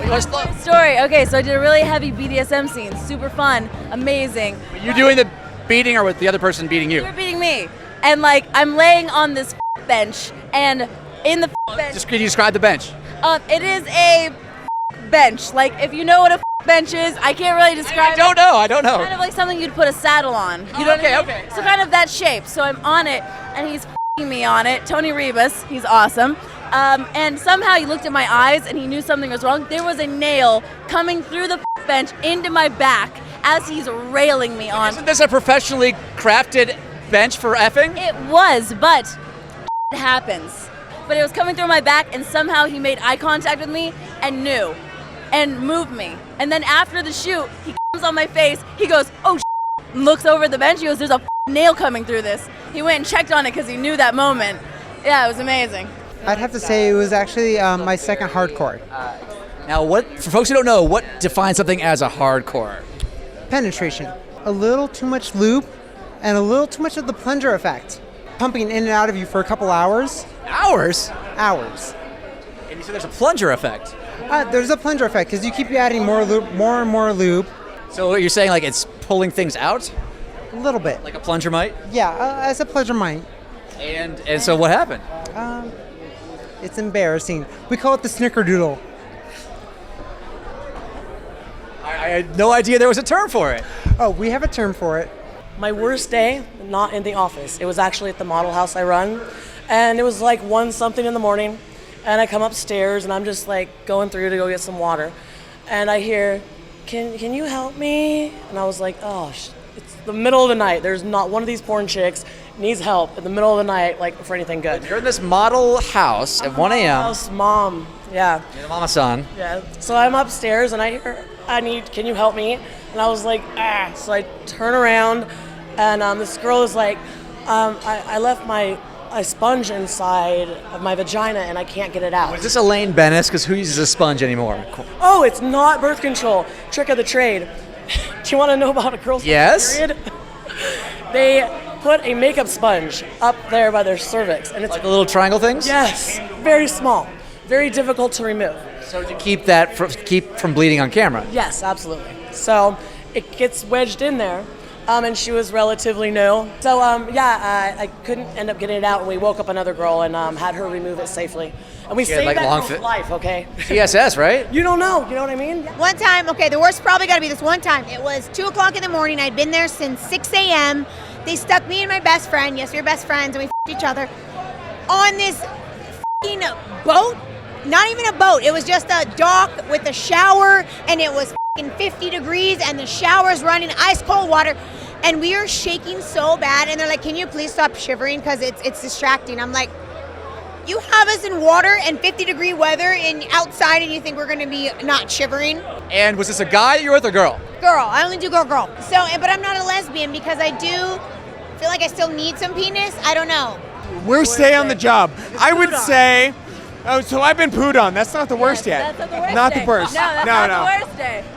What's the story? Okay, so I did a really heavy BDSM scene. Super fun. Amazing. you doing the beating or with the other person beating you? You're beating me. And like, I'm laying on this bench, and in the bench, Just could you describe the bench? it is a bench. Like, if you know what a bench is, I can't really describe I don't know. I don't know. Kind of like something you'd put a saddle on. You know what I mean? Okay. So kind of that shape. So I'm on it, and he's me on it. Tony Rebus, he's awesome. And somehow he looked at my eyes, and he knew something was wrong. There was a nail coming through the bench into my back as he's railing me on. Isn't this a professionally crafted bench for effing? It was, but it happens. But it was coming through my back, and somehow he made eye contact with me and knew and moved me. And then after the shoot, he comes on my face. He goes, "Oh, and looks over at the bench. He goes, "There's a nail coming through this." He went and checked on it because he knew that moment. Yeah, it was amazing. I'd have to say it was actually my second hardcore. Now, for folks who don't know, what defines something as a hardcore? Penetration. A little too much lube and a little too much of the plunger effect. Pumping in and out of you for a couple hours. Hours? Hours. And you said there's a plunger effect. There's a plunger effect because you keep adding more and more lube. So what you're saying, like it's pulling things out? A little bit. Like a plunger might? Yeah, as a plunger might. And so what happened? It's embarrassing. We call it the snickerdoodle. I had no idea there was a term for it. Oh, we have a term for it. My worst day, not in the office. It was actually at the model house I run. And it was like 1-something in the morning. And I come upstairs and I'm just like going through to go get some water. And I hear, can you help me? And I was like, oh, it's the middle of the night. There's not one of these porn chicks needs help in the middle of the night, like for anything good. You're in this model house at 1 a.m. House, mom, yeah. You're the mama-san. Yeah. So I'm upstairs and I hear, can you help me? And I was like, ah. So I turn around and this girl is like, I left my sponge inside of my vagina and I can't get it out. Is this Elaine Bennis? Because who uses a sponge anymore? Oh, it's not birth control. Trick of the trade. Do you want to know about a girl's period? They put a makeup sponge up there by their cervix, and it's like the little triangle things. Yes, very small, very difficult to remove. So to keep that keep from bleeding on camera. Yes, absolutely. So it gets wedged in there, and she was relatively new. So I couldn't end up getting it out, and we woke up another girl and had her remove it safely. And we saved like that girl's life, okay? TSS, right? You don't know, you know what I mean? One time, okay, the worst probably got to be this one time. It was 2 o'clock in the morning. I'd been there since 6 a.m. They stuck me and my best friend, yes, we were best friends, and we f***ed each other, on this f***ing boat. Not even a boat. It was just a dock with a shower, and it was f***ing 50 degrees, and the shower's running ice cold water. And we are shaking so bad, and they're like, "Can you please stop shivering because it's distracting?" I'm like, you have us in water and 50-degree weather and outside, and you think we're going to be not shivering? And was this a guy you were with or girl? Girl. I only do girl. So, but I'm not a lesbian because I do feel like I still need some penis. I don't know. Worst stay on the job. I would say, so I've been pooed on. That's not the worst yet. That's not the worst Not day. the worst. No, that's not the worst day.